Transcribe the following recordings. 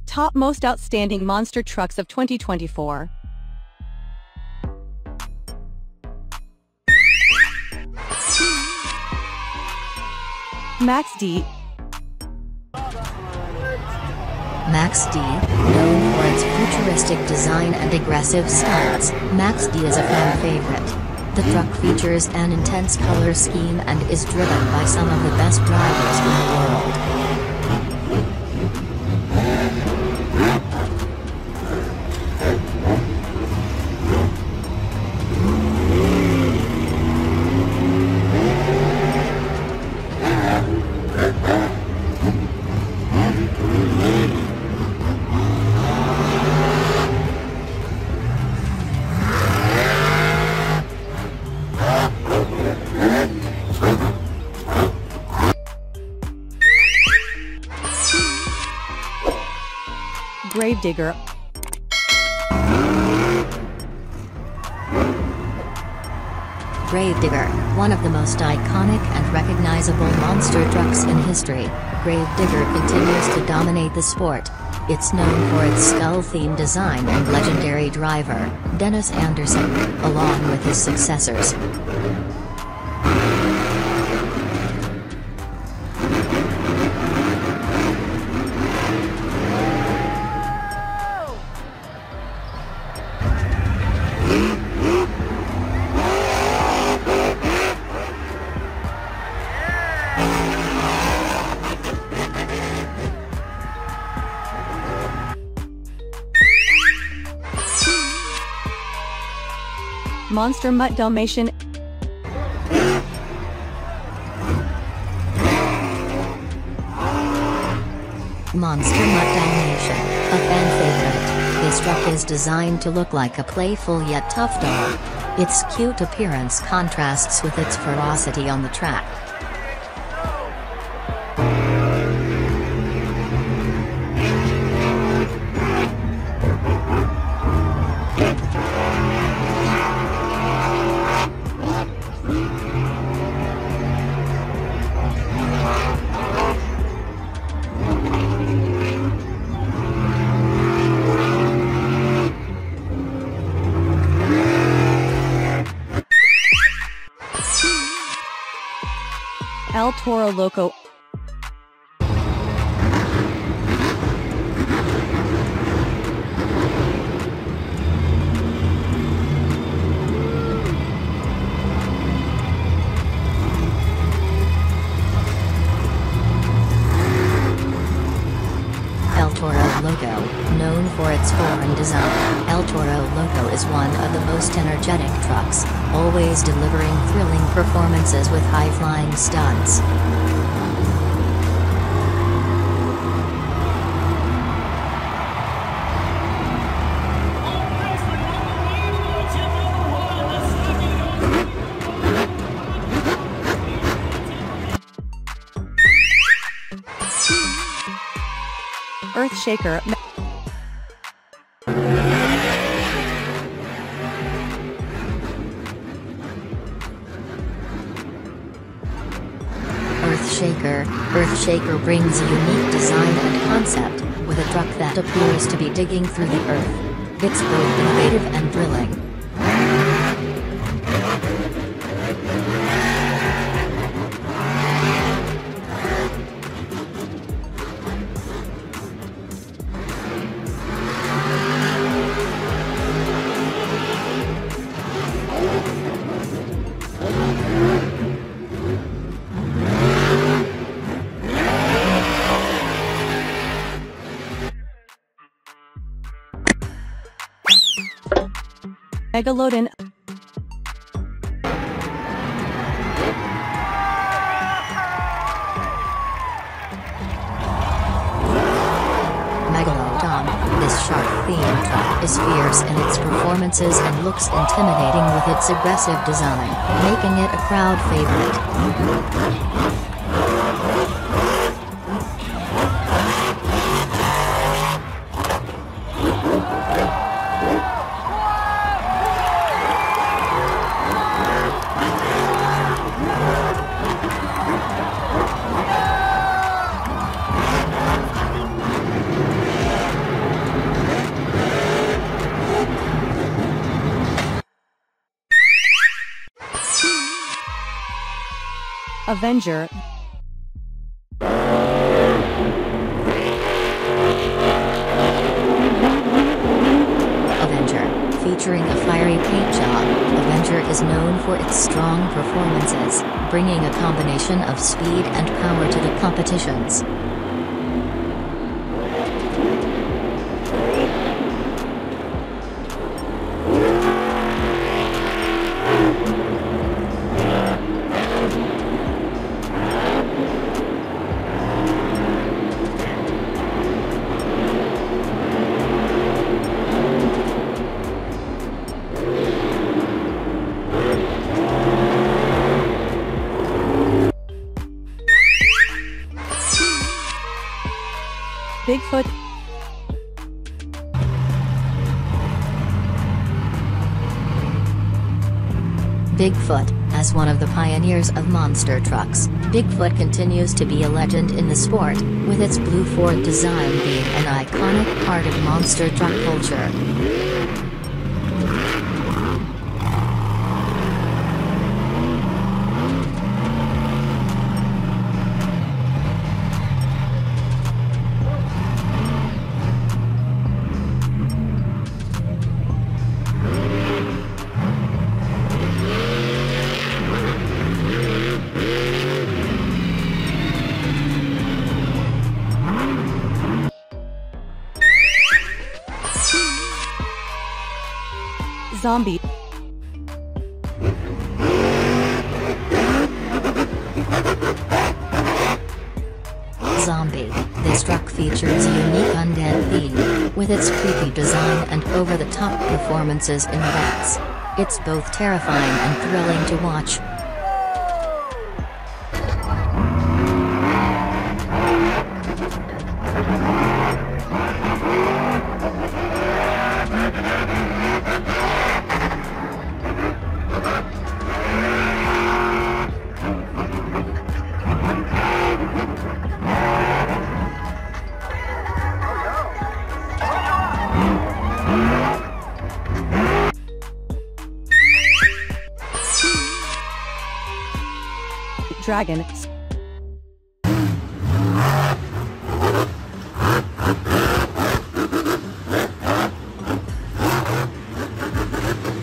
Top most outstanding monster trucks of 2024. Max D. Max D, known for its futuristic design and aggressive stunts, Max D is a fan favorite. The truck features an intense color scheme and is driven by some of the best drivers in the world. Gravedigger. Gravedigger, one of the most iconic and recognizable monster trucks in history, Gravedigger continues to dominate the sport. It's known for its skull-themed design and legendary driver, Dennis Anderson, along with his successors. Monster Mutt Dalmatian. Monster Mutt Dalmatian, a fan favorite. This truck is designed to look like a playful yet tough dog. Its cute appearance contrasts with its ferocity on the track. El Toro Loco. El Toro Loco, known for its foreign design, El Toro Loco is one of the most energetic trucks, always delivering thrilling performances with high-flying stunts. Earthshaker. Earthshaker brings a unique design and concept, with a truck that appears to be digging through the earth. It's both innovative and thrilling. Megalodon. Megalodon, this shark-themed truck is fierce in its performances and looks intimidating with its aggressive design, making it a crowd favorite. Avenger. Avenger, featuring a fiery paint job, Avenger is known for its strong performances, bringing a combination of speed and power to the competitions. Bigfoot. Bigfoot, as one of the pioneers of monster trucks, Bigfoot continues to be a legend in the sport, with its blue Ford design being an iconic part of monster truck culture. Zombie. Zombie. This truck features a unique undead theme, with its creepy design and over-the-top performances in events. It's both terrifying and thrilling to watch.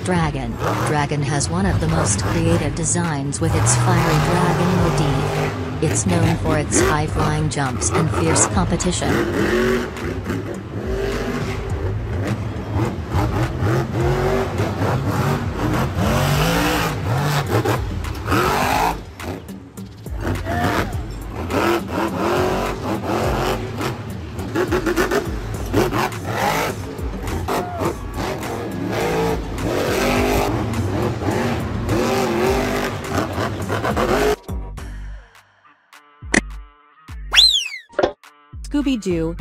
Dragon. Dragon has one of the most creative designs with its fiery dragon motif. It's known for its high-flying jumps and fierce competition. Scooby-Doo.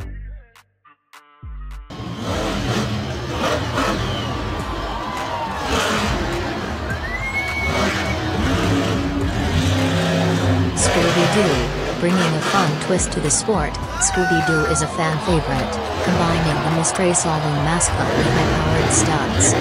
Scooby-Doo, bringing a fun twist to the sport, Scooby-Doo is a fan favorite, combining the mystery-solving mascot with high-powered stunts.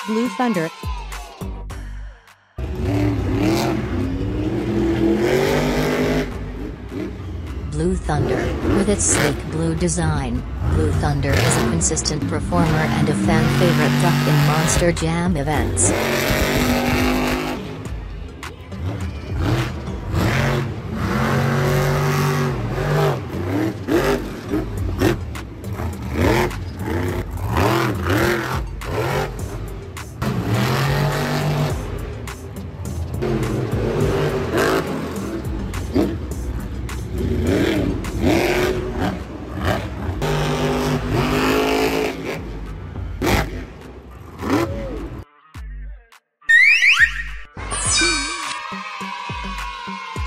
Blue Thunder. Blue Thunder, with its sleek blue design, Blue Thunder is a consistent performer and a fan favorite truck in Monster Jam events.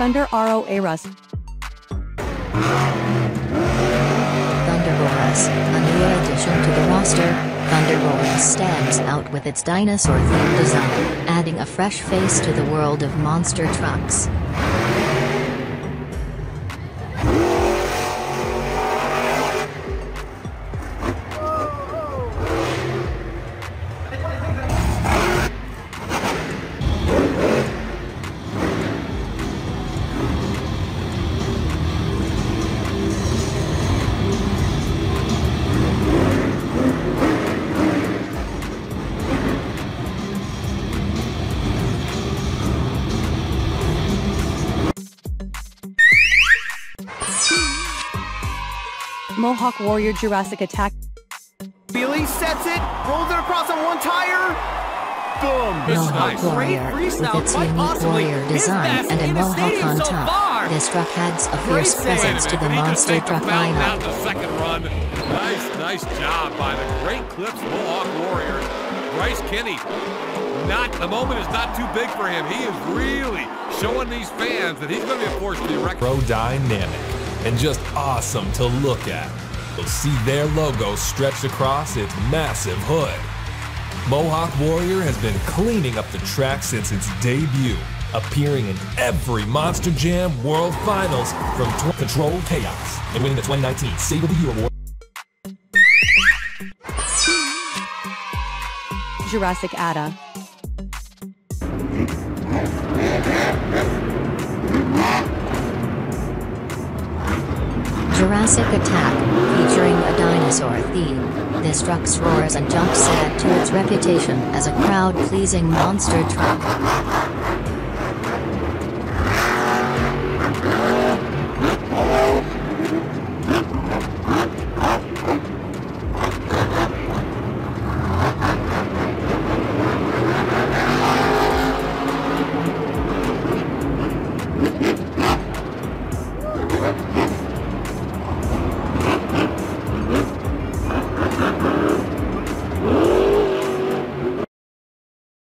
Thunder Ro Arus. Plus, a new addition to the roster, Thunderbolts stands out with its dinosaur-themed design, adding a fresh face to the world of monster trucks. Mohawk Warrior Jurassic Attack. Billy sets it, rolls it across on one tire. Boom! Mohawk Warrior, with its unique warrior design and a mohawk on top, this truck adds a fierce presence to the monster truck lineup. The second run. Nice job by the Great Clips Mohawk Warriors. Bryce Kenny, the moment is not too big for him. He is really showing these fans that he's going to be a force to be reckoned with. Dynamic and just awesome to look at. You'll see their logo stretched across its massive hood. Mohawk Warrior has been cleaning up the track since its debut, appearing in every Monster Jam World Finals from Controlled Chaos and winning the 2019 Save of the Year Award. Jurassic Ada. Jurassic Attack, featuring a dinosaur theme. This truck's roars and jumps add to its reputation as a crowd-pleasing monster truck.